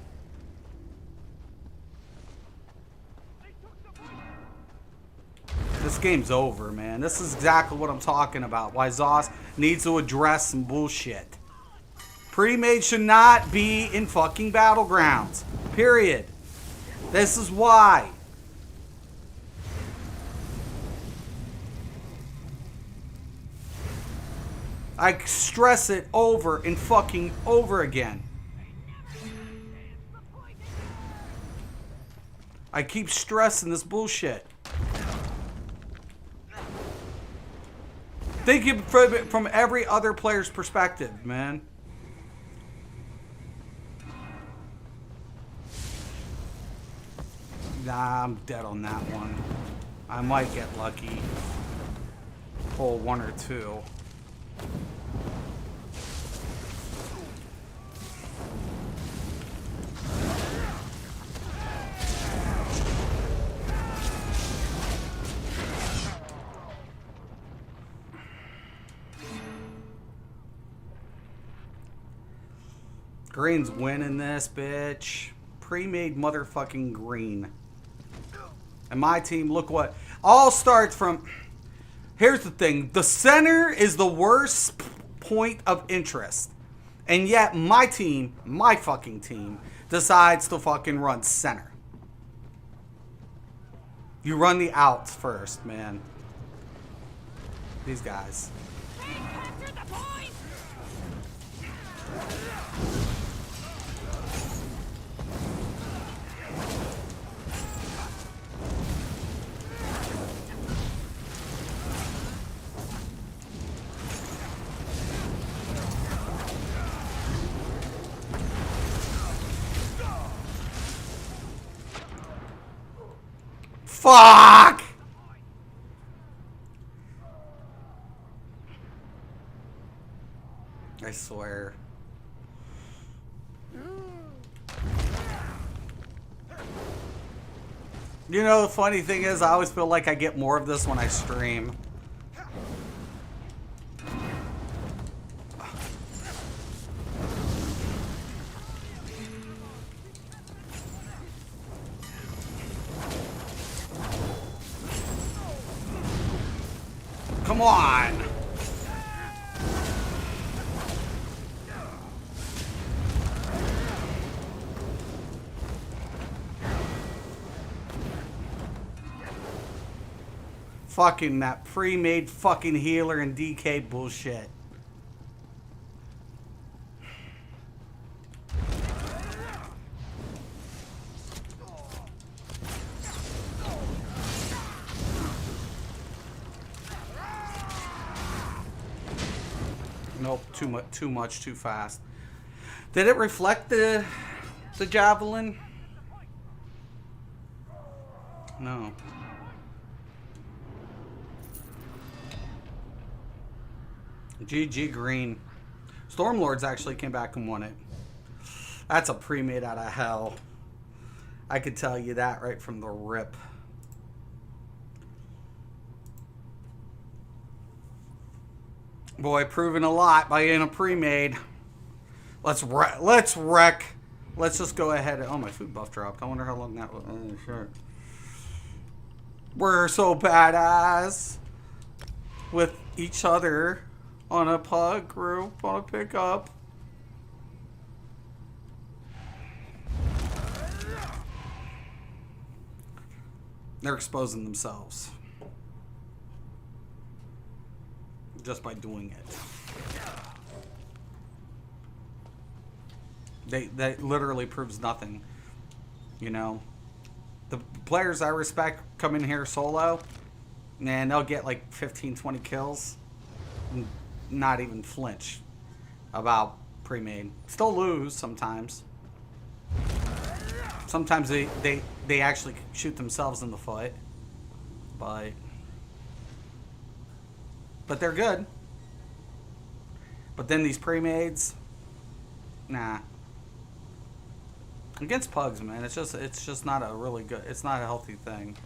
This game's over, man. This is exactly what I'm talking about. Why Zoss needs to address some bullshit. Pre-made should not be in fucking battlegrounds. Period. This is why. I stress it over and fucking over again. I keep stressing this bullshit. Think it from every other player's perspective, man. Nah, I'm dead on that one. I might get lucky. Pull one or two. Green's winning this, bitch. Pre-made motherfucking green. And my team, look what... All starts from... Here's the thing. The center is the worst point of interest. And yet my team, my fucking team, decides to fucking run center. You run the outs first, man. These guys. Capture the point! Fuck! I swear. You know, the funny thing is, I always feel like I get more of this when I stream. Come on! Fucking that pre-made fucking healer and DK bullshit. Nope, too much, too fast. Did it reflect the javelin? No. GG Green. Stormlords actually came back and won it. That's a pre-made out of hell. I could tell you that right from the rip. Boy, proving a lot by in a pre-made. Let's wreck. Let's just go ahead. Oh, my food buff dropped. I wonder how long that was. Oh, shit. We're so badass with each other on a pug group, on a pickup. They're exposing themselves just by doing it. That literally proves nothing. You know, the players I respect come in here solo, and they'll get like 15, 20 kills, and not even flinch about pre-made. Still lose sometimes. Sometimes they actually shoot themselves in the foot, but they're good. But then these pre-mades, nah. Against pugs, man, it's just not a really good. It's not a healthy thing.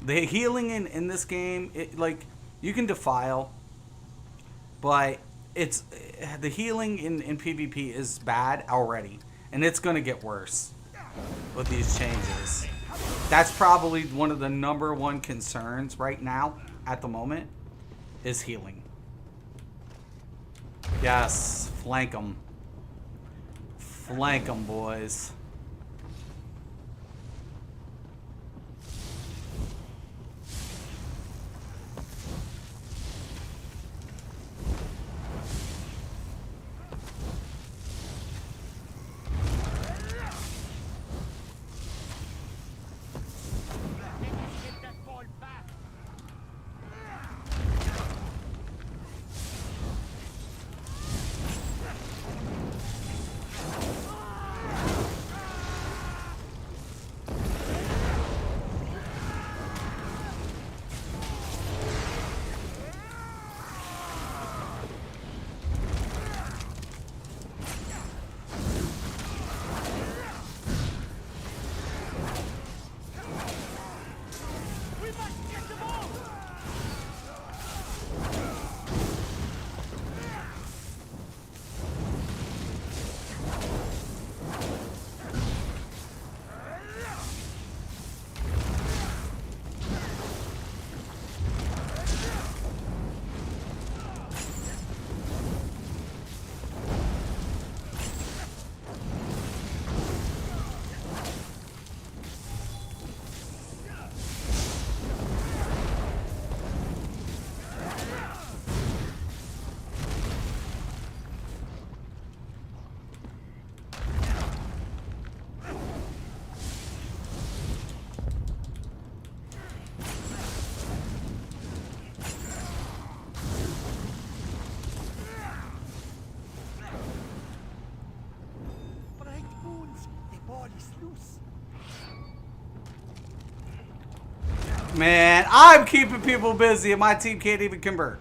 The healing in this game, like you can defile, but the healing in PvP is bad already, and it's gonna get worse with these changes. That's probably one of the #1 concerns right now at the moment is healing. Yes, flank them. Flank them, boys. Man, I'm keeping people busy and my team can't even convert.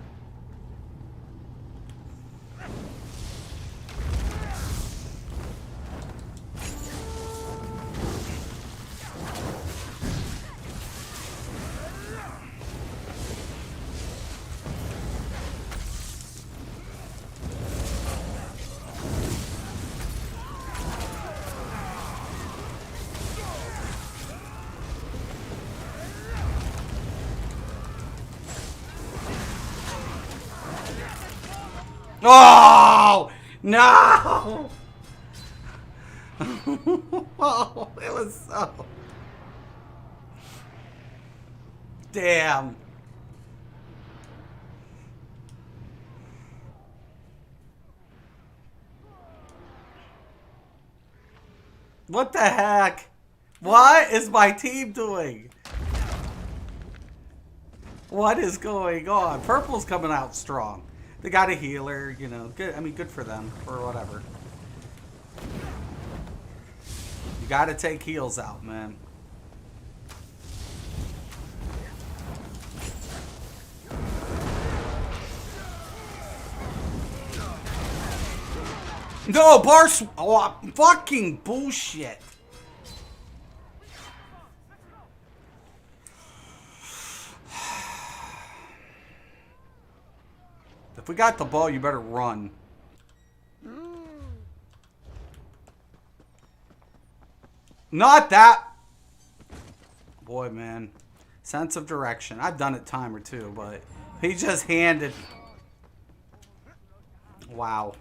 Oh no! Oh, it was so damn. What the heck? What is my team doing? What is going on? Purple's coming out strong. They got a healer, you know. Good. I mean, good for them or whatever. You got to take heals out, man. No, Bars. Oh, fucking bullshit. If we got the ball, you better run. Not that. Boy, man. Sense of direction. I've done it time or two, but he just handed. Wow.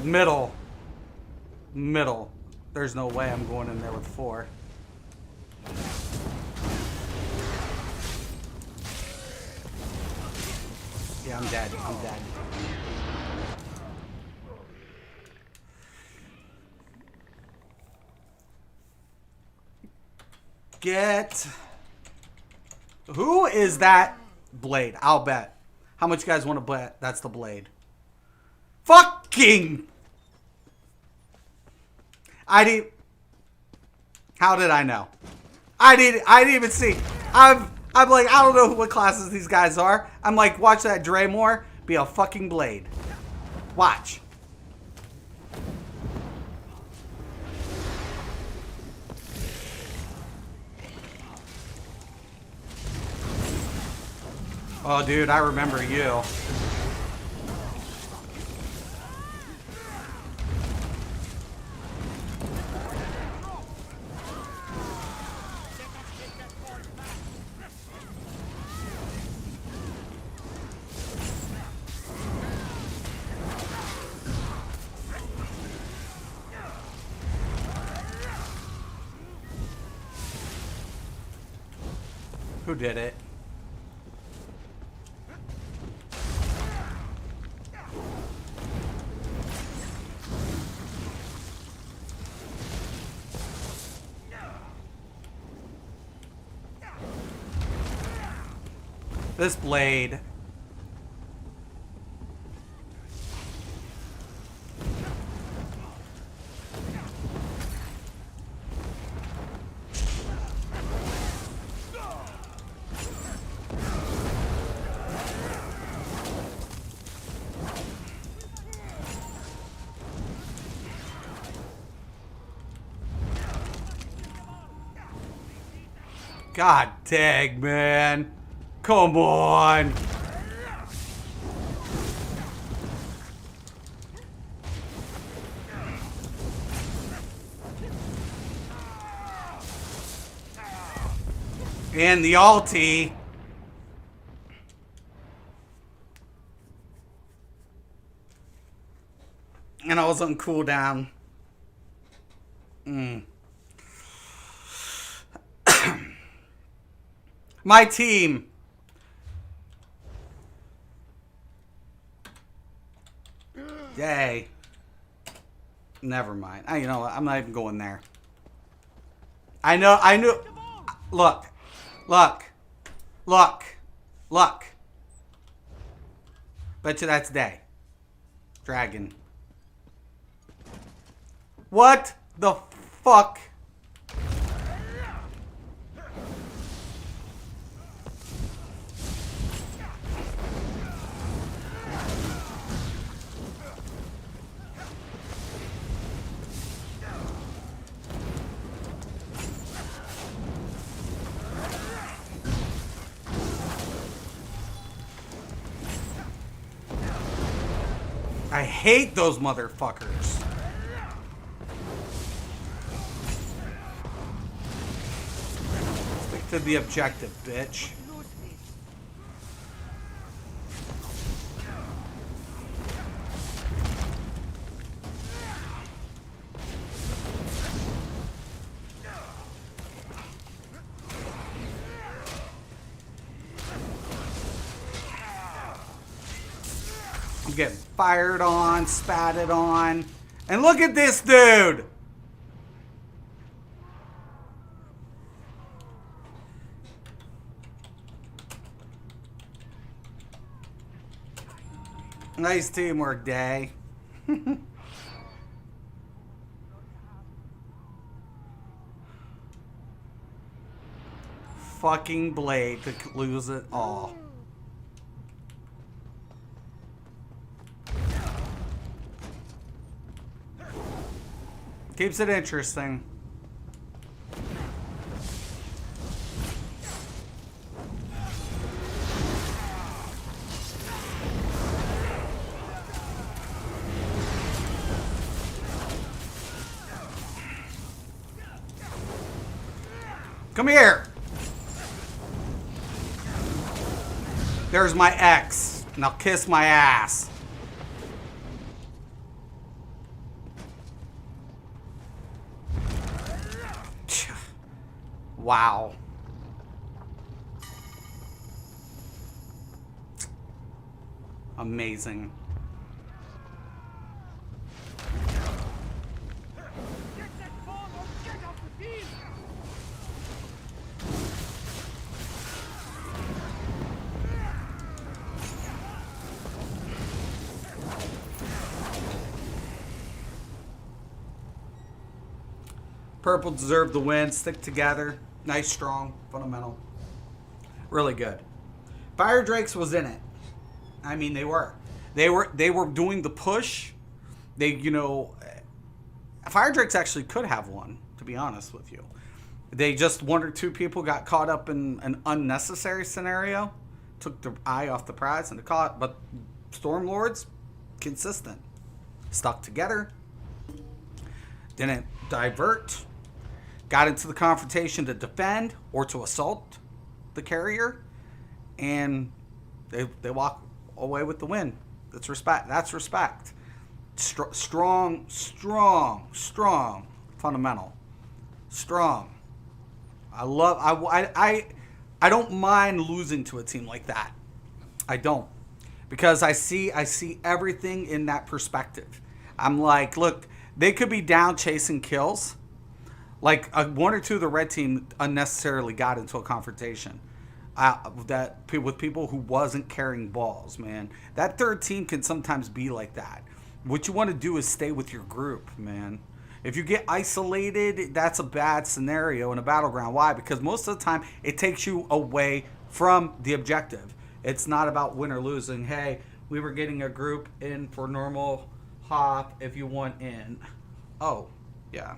Middle. Middle. There's no way I'm going in there with 4. Yeah, I'm dead. I'm dead. Get... Who is that blade? I'll bet. How much you guys want to bet that's the blade? Fucking... How did I know? I didn't even see. I'm like, I don't know what classes these guys are. I'm like, watch that Draymore be a fucking blade. Watch. Oh, dude, I remember you. Who did it? This blade. God dang, man. Come on. And the ulti. And I was on cooldown. My team. Yay. Never mind. You know what? I'm not even going there. I knew. Look. Bet you that's day. Dragon. What the fuck? I hate those motherfuckers. Stick to the objective, bitch. I'm getting fired on, spatted on. And look at this dude! Nice teamwork, Day. Fucking Blade could lose it all. Keeps it interesting. Come here. There's my ex. Now kiss my ass. Wow. Amazing. Get that ball or get off the field! Purple deserved the win. Stick together. Nice, strong, fundamental. Really good. Fire Drakes was in it. I mean, they were. They were doing the push. They, you know, Fire Drakes actually could have won, to be honest with you. They just, one or two people got caught up in an unnecessary scenario took the eye off the prize and the caught. But Stormlords, consistent, stuck together, didn't divert, got into the confrontation to defend or to assault the carrier, and they walk away with the win. That's respect. That's respect. Strong fundamental. Strong. I don't mind losing to a team like that. I don't, because I see everything in that perspective. I'm like, look, they could be down chasing kills. Like one or two of the red team unnecessarily got into a confrontation with people who wasn't carrying balls. Man, that third team can sometimes be like that. What you want to do is stay with your group, man. If you get isolated, that's a bad scenario in a battleground. Why? Because most of the time, it takes you away from the objective. It's not about win or losing. Hey, we were getting a group in for normal hop if you want in. Oh, yeah.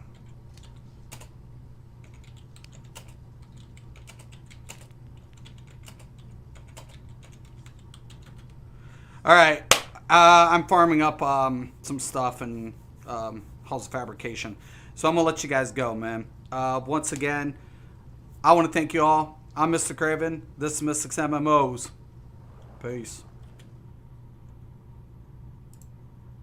All right. I'm farming up some stuff and halls of fabrication. So I'm going to let you guys go, man. Once again, I want to thank you all. I'm Mr. Craven. This is Mystics MMOs. Peace.